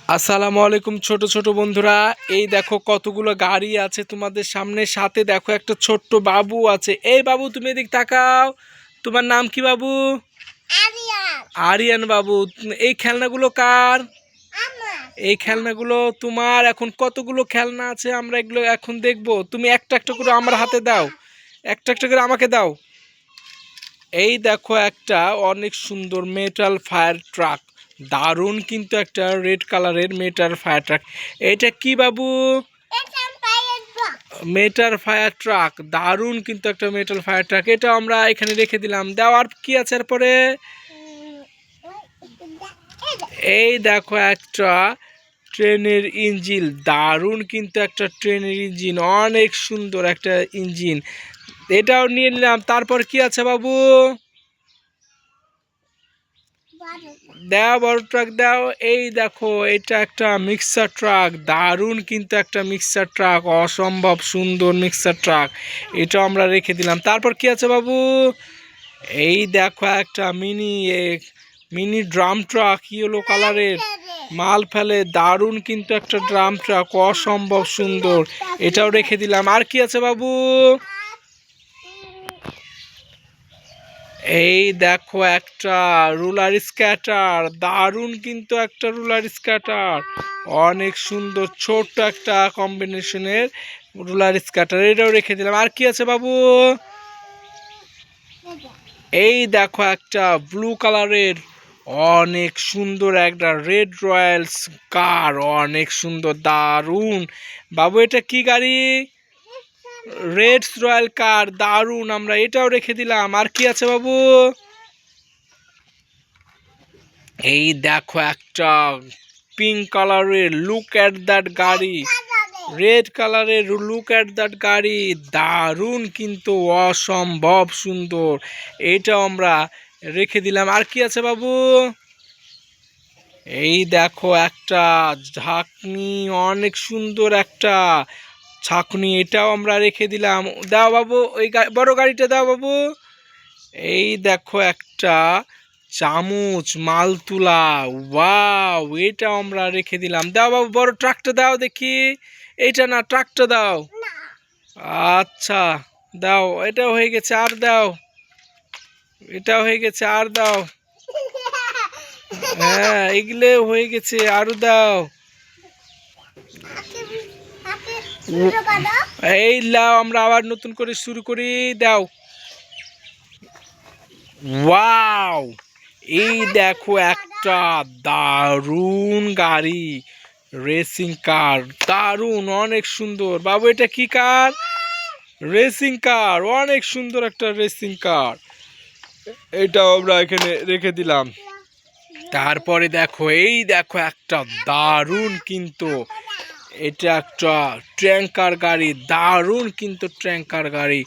আসসালামু আলাইকুম ছোট ছোট বন্ধুরা, এই দেখো কতগুলো গাড়ি আছে তোমাদের সামনে। সাথে দেখো একটা ছোট্ট বাবু আছে। এই বাবু, তুমি এদিক তাকাও। তোমার নাম কি বাবু? আরিয়ান বাবু। এই খেলনাগুলো কার? এই খেলনাগুলো তোমার। এখন কতগুলো খেলনা আছে আমরা এগুলো এখন দেখবো। তুমি একটা একটা করে আমার হাতে দাও, একটা একটা করে আমাকে দাও। এই দেখো একটা অনেক সুন্দর মেটাল ফায়ার ট্রাক, দারুণ কিন্তু একটা রেড কালারের মেটাল ফায়ার ট্রাক। এটা কি বাবু? মেটাল ফায়ার ট্রাক, দারুণ কিন্তু একটা মেটাল ফায়ার ট্রাক। এটা আমরা এখানে রেখে দিলাম। দেওয়ার কি আছে এরপরে? এই দেখো একটা ট্রেনের ইঞ্জিন, দারুণ কিন্তু একটা ট্রেনের ইঞ্জিন, অনেক সুন্দর একটা ইঞ্জিন। এটাও নিয়ে নিলাম। তারপর কি আছে বাবু? দাও বড় ট্রাক দাও। এই দেখো এটা একটা মিক্সার ট্রাক, দারুণ কিন্তু একটা মিক্সার ট্রাক, অসম্ভব সুন্দর মিক্সার ট্রাক। এটা আমরা রেখে দিলাম। তারপর কি আছে বাবু? এই দেখো একটা মিনি ড্রাম ট্রাক, ইয়েলো কালারের, মাল ফেলে, দারুণ কিন্তু একটা ড্রাম ট্রাক, অসম্ভব সুন্দর। এটাও রেখে দিলাম। আর কি আছে বাবু? এই দেখো একটা রুলার স্ক্যাটার, দারুণ কিন্তু একটা রুলার স্ক্যাটার, অনেক সুন্দর, ছোট্ট একটা কম্বিনেশনের রুলার স্ক্যাটার। এটাও রেখে দিলাম। আর কি আছে বাবু? এই দেখো একটা ব্লু কালারের অনেক সুন্দর একটা রেড রয়্যালস কার, অনেক সুন্দর, দারুণ। বাবু এটা কি গাড়ি? রেড রয়্যাল কার, দারুণ, আমরা এটাও রেখে দিলাম। আর কি আছে বাবু? এই দেখো একটা পিঙ্ক কালারের লুক অ্যাট দ্যাট গাড়ি, রেড কালারের লুক অ্যাট দ্যাট গাড়ি, দারুণ কিন্তু অসম্ভব সুন্দর। এইটাও আমরা রেখে দিলাম। আর কি আছে বাবু? এই দেখো একটা ঝাঁকনি, অনেক সুন্দর একটা ছাঁকনি, এটাও আমরা রেখে দিলাম। দাও বাবু, ওই বড় গাড়িটা দাও বাবু। এই দেখো একটা চামচ, মাল তুলা, ওয়াও, এটা আমরা রেখে দিলাম। দাও বাবু বড় ট্রাকটা দাও দেখি। এইটা না, ট্রাকটা দাও। আচ্ছা দাও, এটাও হয়ে গেছে, আর দাও। এটাও হয়ে গেছে, আর দাও। হ্যাঁ, এগুলো হয়ে গেছে, আরো দাও। এই লাও, আমরা আবার নতুন করে শুরু করি। দাও। ওয়াও, এই দেখো একটা দারুণ গাড়ি, রেসিং কার, দারুণ, অনেক সুন্দর। বাবু এটা কি কার? রেসিং কার, অনেক সুন্দর একটা রেসিং কার। এটাও আমরা এখানে রেখে দিলাম। তারপরে দেখো, এই দেখো একটা দারুণ কিন্তু, এটা একটা ট্যাঙ্কার গাড়ি, দারুণ কিন্তু ট্যাঙ্কার গাড়ি,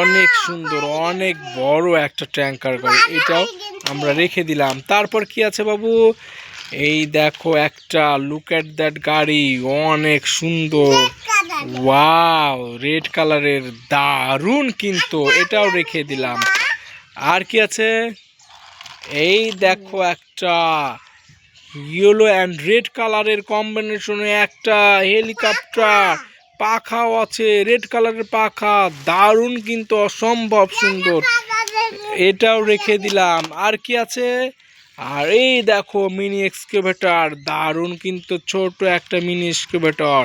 অনেক সুন্দর, অনেক বড় একটা ট্যাঙ্কার গাড়ি। এটাও আমরা রেখে দিলাম। তারপর কি আছে বাবু? এই দেখো একটা লুক অ্যাট দ্যাট গাড়ি, অনেক সুন্দর, ওয়াও, রেড কালারের, দারুণ কিন্তু, এটাও রেখে দিলাম। আর কি আছে? এই দেখো একটা ইয়েলো অ্যান্ড রেড কালারের কম্বিনেশনে একটা হেলিকপ্টার, পাখাও আছে, রেড কালারের পাখা, দারুণ কিন্তু, অসম্ভব সুন্দর। এটাও রেখে দিলাম। আর কি আছে? আর এই দেখো মিনি এক্সকেভেটর, দারুণ কিন্তু ছোট একটা মিনি এক্সকেভেটর।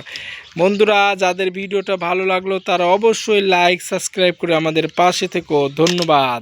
বন্ধুরা, যাদের ভিডিওটা ভালো লাগলো তারা অবশ্যই লাইক সাবস্ক্রাইব করে আমাদের পাশে থেকো। ধন্যবাদ।